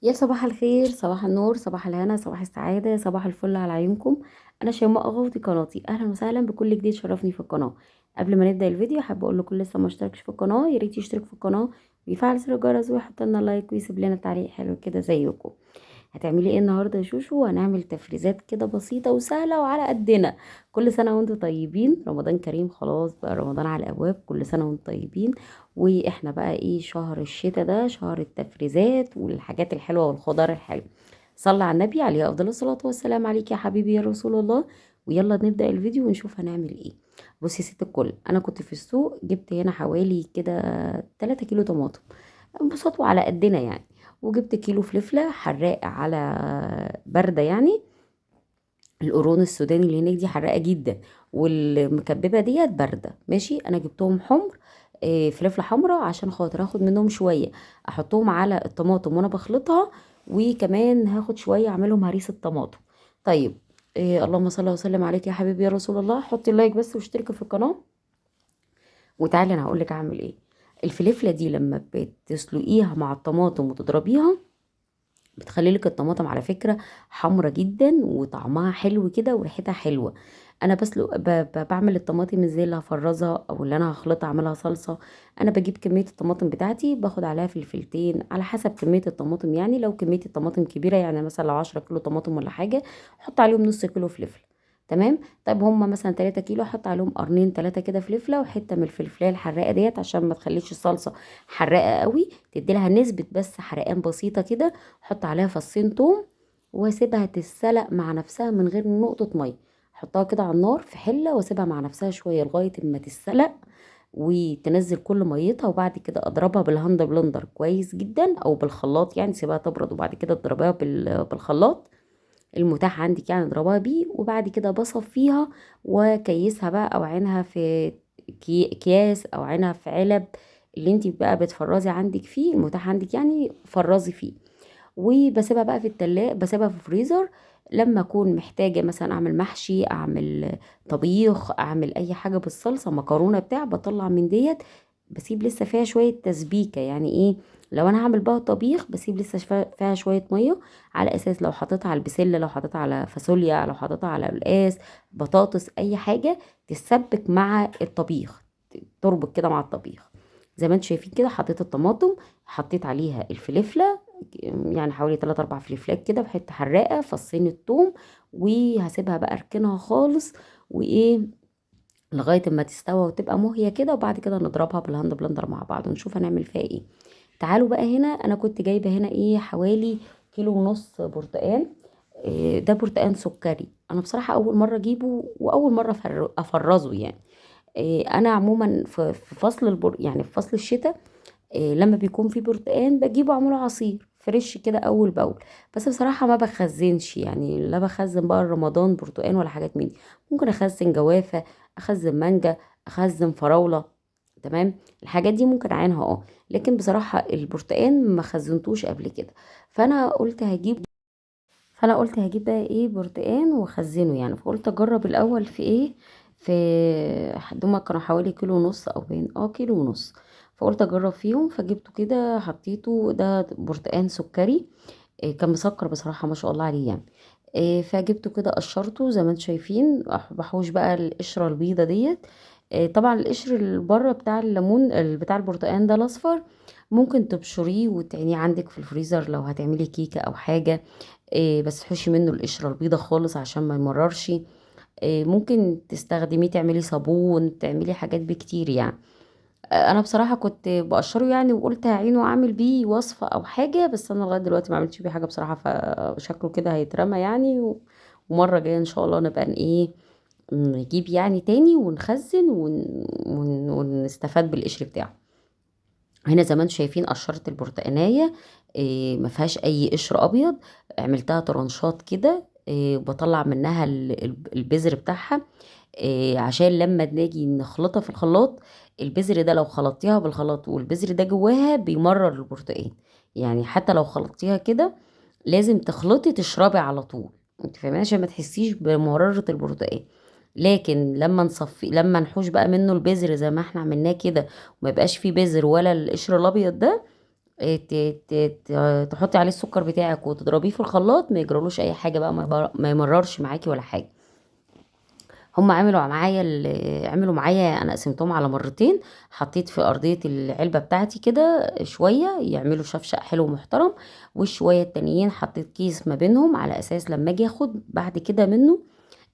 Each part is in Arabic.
يا صباح الخير، صباح النور، صباح الهنا، صباح السعادة، صباح الفل على عيونكم. أنا شيماء أغاوطي قناتي. أهلا وسهلا بكل جديد شرفني في القناة. قبل ما نبدأ الفيديو حابة أقول لكم لسه ما اشتركش في القناة ياريت يشترك في القناة ويفعل زر الجرس ويحط لنا لايك ويسيب لنا تعليق حلو كده زيكم. هتعملي ايه النهارده يا شوشو؟ هنعمل تفريزات كده بسيطة وسهلة وعلى قدنا. كل سنة وانتم طيبين، رمضان كريم، خلاص بقى رمضان على الابواب، كل سنة وانتم طيبين. واحنا بقى ايه، شهر الشتاء ده شهر التفريزات والحاجات الحلوة والخضار الحلو. صلى على النبي عليه افضل الصلاة والسلام. عليك يا حبيبي يا رسول الله. ويلا نبدأ الفيديو ونشوف هنعمل ايه. بصي يا ست الكل، انا كنت في السوق جبت هنا حوالي كده 3 كيلو طماطم، بسطوا على قدنا يعني. وجبت كيلو فلفلة حراقة على باردة يعني. القرون السوداني اللي هناك دي حراقة جدا، والمكببة ديت باردة ماشي. انا جبتهم حمر، فلفلة حمراء عشان خاطر اخد منهم شوية احطهم على الطماطم وانا بخلطها. وكمان هاخد شوية اعملهم هريسة طماطم. طيب، اللهم صل وسلم عليك يا حبيبي يا رسول الله. حطي اللايك بس واشتركي في القناة. وتعالي انا هقولك اعمل ايه. الفلفلة دي لما بتسلقيها مع الطماطم وتضربيها بتخلي لك الطماطم على فكرة حمرة جدا وطعمها حلو كده وريحتها حلوة. انا بسلق بعمل الطماطم ازاي، اللي هفرزها او اللي انا هخلطها اعملها صلصة. انا بجيب كمية الطماطم بتاعتي باخد عليها فلفلتين على حسب كمية الطماطم، يعني لو كمية الطماطم كبيرة يعني مثلا لو 10 كيلو طماطم ولا حاجة احط عليهم نص كيلو فلفل. تمام. طيب هما مثلا 3 كيلو احط عليهم قرنين 3 كده فلفله وحته من الفلفلايه الحراقه ديت عشان ما تخليش الصلصه حراقه قوي، تدي لها نسبه بس حرقان بسيطه كده. احط عليها فصين توم واسيبها تتسلق مع نفسها من غير نقطة مية. احطها كده على النار في حلة واسيبها مع نفسها شوية لغاية اما تتسلق وتنزل كل ميتها. وبعد كده اضربها بالهاند بلندر كويس جدا او بالخلاط، يعني سيبها تبرد وبعد كده اضربها بالخلاط المتاح عندك، يعني اضربها بيه. وبعد كده بصفيها وكيسها بقى او عينها في اكياس او عينها في علب اللي انت بقى بتفرزي عندك فيه المتاح عندك، يعني فرزي فيه. وبسيبها بقى في التلاجة، بسيبها في فريزر. لما اكون محتاجه مثلا اعمل محشي، اعمل طبيخ، اعمل اي حاجه بالصلصه، مكرونه بتاع، بطلع من ديت. بسيب لسه فيها شويه تسبيكه، يعني ايه، لو انا هعمل بقى طبيخ بسيب لسه فيها شويه ميه، على اساس لو حطيتها على البسله، لو حطيتها على فاصوليا، لو حطيتها على قلقاس، بطاطس، اي حاجه تتسبك مع الطبيخ، تربط كده مع الطبيخ. زي ما انتم شايفين كده حطيت الطماطم، حطيت عليها الفلفله، يعني حوالي 3 4 فلفلات كده بحته حراقه، فصين الثوم. وهسيبها بقى اركنها خالص وايه لغايه ما تستوى وتبقى مهيه كده. وبعد كده نضربها بالهاند بلندر مع بعض ونشوف هنعمل فيها ايه. تعالوا بقى هنا، انا كنت جايبه هنا ايه حوالي كيلو ونص برتقال. ده برتقال سكري. انا بصراحه اول مره اجيبه واول مره افرزه يعني. انا عموما في فصل يعني في فصل الشتاء، لما بيكون في برتقان بجيبه اعمله عصير فريش كده اول باول. بس بصراحه ما بخزنش، يعني لا بخزن بقى رمضان برتقان ولا حاجات من دي. ممكن اخزن جوافه، اخزن مانجا، اخزن فراوله. تمام. الحاجات دي ممكن اعينها لكن بصراحه البرتقان ما خزنتوش قبل كده. فانا قلت هجيب فانا قلت هجيب بقى ايه برتقان واخزنه يعني. فقلت اجرب الاول في ايه، في هما كانوا حوالي كيلو ونص او بين كيلو ونص. فقلت اجرب فيهم فجبته كده حطيته. ده برتقان سكري، كان مسكر بصراحة ما شاء الله عليه يعني. فجبته كده قشرته زي ما انتم شايفين، بحوش بقى القشرة البيضة ديت. طبعا القشر اللي بره بتاع الليمون بتاع البرتقان ده الاصفر ممكن تبشريه وتعينيه عندك في الفريزر لو هتعملي كيكة او حاجة. بس تحشي منه القشرة البيضة خالص عشان ما يمررش. ممكن تستخدميه تعملي صابون، تعملي حاجات بكتير يعني. انا بصراحة كنت بقشره يعني وقلت هعينه واعمل بيه وصفة او حاجة، بس انا لغاية دلوقتي ما عملتش بيه حاجة بصراحة، فشكله كده هيترمى يعني ومرة جاية ان شاء الله نبقى ايه نجيب يعني تاني ونخزن ونستفاد بالقشر بتاعه. هنا زي ما انتم شايفين قشرت البرتقانية، ما فيهاش اي قشر ابيض. عملتها طرنشات كده، بطلع منها البذر بتاعها، عشان لما نيجي نخلطها في الخلاط، البذر ده لو خلطتيها بالخلاط والبذر ده جواها بيمرر البرتقال. يعني حتى لو خلطتيها كده لازم تخلطي تشربي على طول، انت فاهمين، عشان ما تحسيش بمرارة البرتقال. لكن لما نصفي، لما نحوش بقى منه البذر زي ما احنا عملناه كده وما يبقاش فيه بذر ولا القشر الابيض ده، تحطي عليه السكر بتاعك وتضربيه في الخلاط، ما يجرالوش اي حاجه بقى، ما يمررش معاكي ولا حاجه. هم عملوا معايا، انا قسمتهم على مرتين. حطيت في ارضيه العلبه بتاعتي كده شويه يعملوا شفشق حلو محترم، والشويه التانيين حطيت كيس ما بينهم، على اساس لما اجي اخد بعد كده منه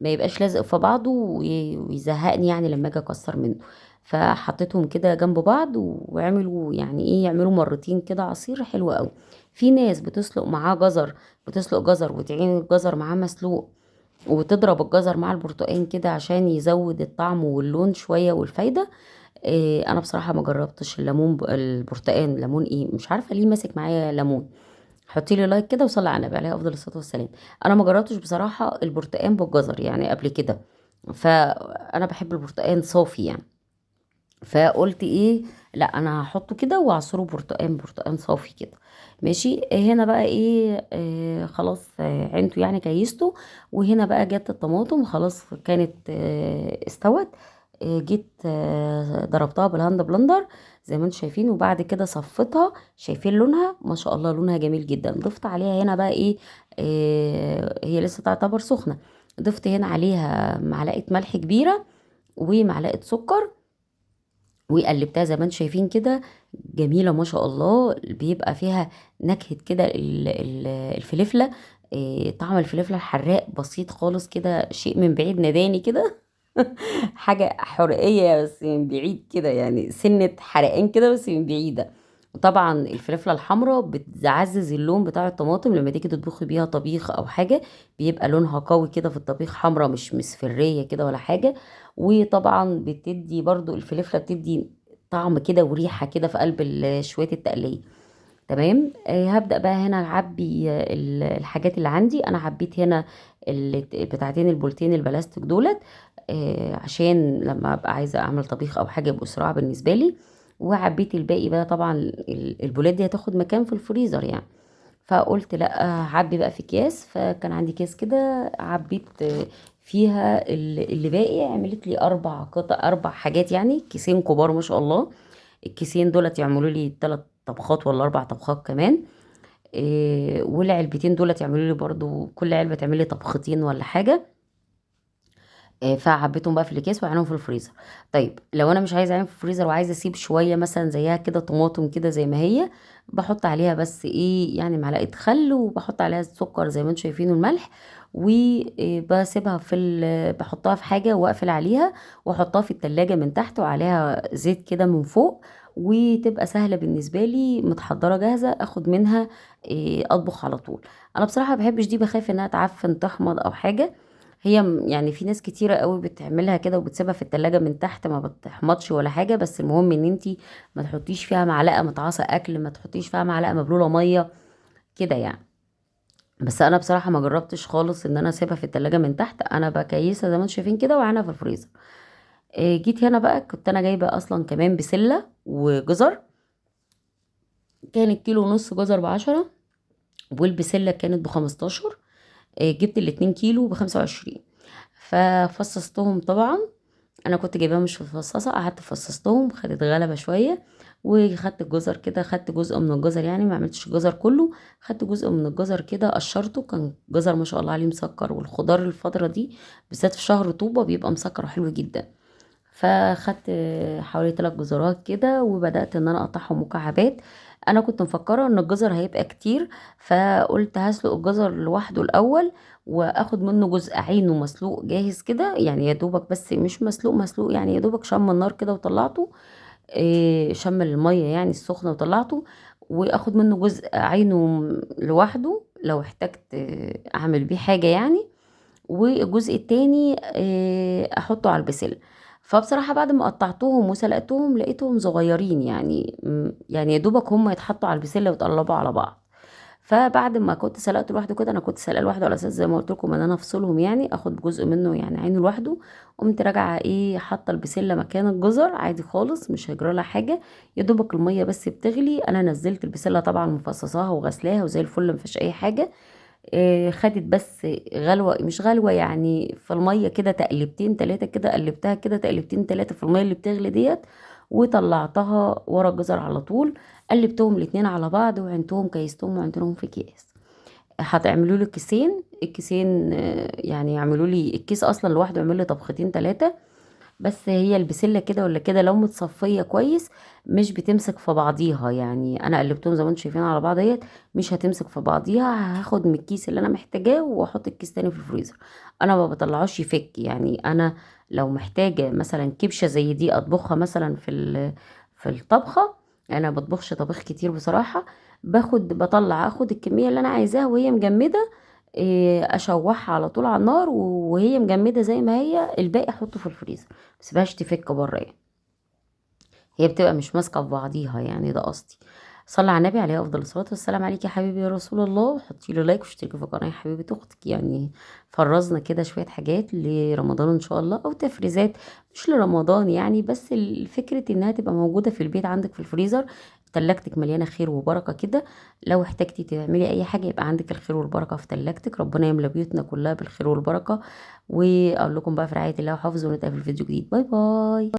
ما يبقاش لازق في بعضه ويزهقني يعني لما اجي اكسر منه. فحطيتهم كده جنب بعض، وعملوا يعني ايه، يعملوا مرتين كده عصير حلو قوي. في ناس بتسلق معاه جزر، بتسلق جزر وتعين الجزر معاه مسلوق، وتضرب الجزر مع البرتقان كده عشان يزود الطعم واللون شوية والفايدة. إيه، انا بصراحة ما جربتش الليمون البرتقان ليمون ايه، مش عارفة ليه ماسك معايا ليمون. حطي لي لايك كده وصلي على النبي عليه افضل الصلاه والسلام. انا ما جربتش بصراحه البرتقان بالجزر يعني قبل كده، فانا بحب البرتقان صافي يعني. فقلت ايه، لا انا هحطه كده واعصره برتقان صافي كده. ماشي. هنا بقى ايه، خلاص، عينته يعني كيسته. وهنا بقى جت الطماطم خلاص كانت استوت. جيت ضربتها بالهاند بلندر زي ما انتم شايفين، وبعد كده صفتها. شايفين لونها ما شاء الله، لونها جميل جدا. ضفت عليها هنا بقى ايه، هي لسه تعتبر سخنة. ضفت هنا عليها معلقة ملح كبيرة ومعلقة سكر، وقلبتها زي ما انتم شايفين كده. جميلة ما شاء الله، بيبقى فيها نكهة كده الفلفلة. طعم الفلفلة الحراق بسيط خالص كده، شيء من بعيد ناداني كده. حاجة حرقية بس من بعيد كده، يعني سنة حرقان كده بس من بعيدة. وطبعا الفلفلة الحمراء بتعزز اللون بتاع الطماطم لما تيجي تطبخي بيها طبيخ او حاجة، بيبقى لونها قوي كده في الطبيخ، حمراء مش مصفرية كده ولا حاجة. وطبعا بتدي برضو الفلفلة بتدي طعم كده وريحة كده في قلب شوية التقلية. تمام. هبدأ بقى هنا اعبي الحاجات اللي عندي. انا عبيت هنا بتاعتين البولتين البلاستيك دولت، عشان لما ابقى عايزة اعمل طبيخ او حاجة يبقوا صراع بالنسبة لي. وعبيت الباقي بقى، طبعا البولات دي هتاخد مكان في الفريزر يعني. فقلت لا، هعبي بقى في اكياس. فكان عندي كيس كده عبيت فيها اللي باقي. عملت لي 4 قطع، 4 حاجات يعني، كيسين كبار ما شاء الله. الكيسين دولت يعملوا لي 3 طبخات ولا 4 طبخات كمان. والعلبتين دولت يعملوا لي برضو، كل علبة تعمل لي طبختين ولا حاجة. فعبيتهم بقى في الاكياس وعينهم في الفريزر. طيب لو انا مش عايزه اعين في الفريزر وعايزه اسيب شويه مثلا زيها كده طماطم كده زي ما هي، بحط عليها بس ايه يعني معلقه خل، وبحط عليها السكر زي ما انتم شايفين والملح. وبسيبها بحطها في حاجه واقفل عليها، واحطها في التلاجة من تحت وعليها زيت كده من فوق. وتبقى سهله بالنسبه لي، متحضره جاهزه اخد منها اطبخ على طول. انا بصراحه ما بحبش دي، بخاف انها تعفن تحمض او حاجه. هي يعني في ناس كتيرة قوي بتعملها كده وبتسيبها في التلاجة من تحت، ما بتحمضش ولا حاجة. بس المهم ان انتي ما تحطيش فيها معلقة متعاصة اكل، ما تحطيش فيها معلقة مبلولة مية كده يعني. بس انا بصراحة ما جربتش خالص ان انا اسيبها في التلاجة من تحت. انا بكيسها زي ما انتم شايفين كده وعينها في الفريزر. جيت هنا بقى، كنت انا جايبة اصلا كمان بسلة وجزر. كان الكيلو ونص جزر ب10، والبسلة كانت ب15. جبت ال2 كيلو ب25. ففصصتهم طبعا. انا كنت جايباها مش مفصصه، قعدت فصصتهم، خدت غلبه شويه. وخدت الجزر كده، خدت جزء من الجزر يعني، ما عملتش الجزر كله. خدت جزء من الجزر كده قشرته، كان جزر ما شاء الله عليه مسكر. والخضار الفتره دي بالذات في شهر طوبة بيبقى مسكر حلو جدا. فخدت حوالي 3 جزرات كده، وبدأت ان انا اقطعهم مكعبات. انا كنت مفكرة ان الجزر هيبقى كتير، فقلت هسلق الجزر لوحده الاول، واخد منه جزء عينه مسلوق جاهز كده يعني، يا دوبك بس مش مسلوق مسلوق يعني، يا دوبك شم النار كده وطلعته. شم المية يعني السخنة وطلعته. واخد منه جزء عينه لوحده لو احتجت اعمل بيه حاجة يعني. والجزء التاني احطه على البسلة. فبصراحة بعد ما قطعتهم وسلقتهم لقيتهم صغيرين يعني، يعني يا دوبك هم يتحطوا على البسلة ويتقلبوا على بعض. فبعد ما كنت سلقته لوحده كده، انا كنت سلقه لوحده على اساس زي ما قلت لكم ان انا افصلهم يعني، اخد جزء منه يعني عينه لوحده. قمت راجعه ايه، حاطه البسله مكان الجزر عادي خالص، مش هيجرى لها حاجه. يا دوبك الميه بس بتغلي، انا نزلت البسله طبعا مفصصاها وغسلاها وزي الفل مفيش اي حاجه. خدت بس غلوة مش غلوة يعني، في المية كده تقلبتين تلاتة كده، قلبتها كده تقلبتين تلاتة في المية اللي بتغلي ديت. وطلعتها ورا الجزر على طول. قلبتهم الاتنين على بعض وعينتهم كيستهم وعينتهم في اكياس. هتعملوا لي كيسين، الكيسين يعني اعملوا لي الكيس اصلا لوحده، اعملوا لي طبختين 3. بس هي البسله كده ولا كده لو متصفيه كويس مش بتمسك في بعضيها، يعني انا قلبتهم زي ما انتم شايفين على بعض اهيت، مش هتمسك في بعضيها. هاخد من الكيس اللي انا محتاجاه واحط الكيس تاني في الفريزر. انا ما بطلعوش يفك، يعني انا لو محتاجه مثلا كبشه زي دي اطبخها مثلا في الطبخه، انا بطبخش طبخ كتير بصراحه، بطلع اخد الكميه اللي انا عايزاها وهي مجمده، اشوحها على طول على النار وهي مجمده زي ما هي، الباقي احطه في الفريزر. متسيبهاش تفك بره يعني، هي بتبقى مش ماسكه في بعضيها، يعني ده قصدي. صلى على النبي عليه افضل الصلاه والسلام. عليك يا حبيبي يا رسول الله. حطي له لايك واشتركي في القناه يا حبيبه اختك. يعني فرزنا كده شويه حاجات لرمضان ان شاء الله، او تفريزات مش لرمضان يعني، بس الفكره انها تبقى موجوده في البيت عندك في الفريزر. تلاجتك مليانه خير وبركه كده، لو احتاجتي تعملي اي حاجه يبقى عندك الخير والبركه في تلاجتك. ربنا يملى بيوتنا كلها بالخير والبركه. واقول لكم بقى في رعايه الله وحفظه، ونتقابل في فيديو جديد. باي باي.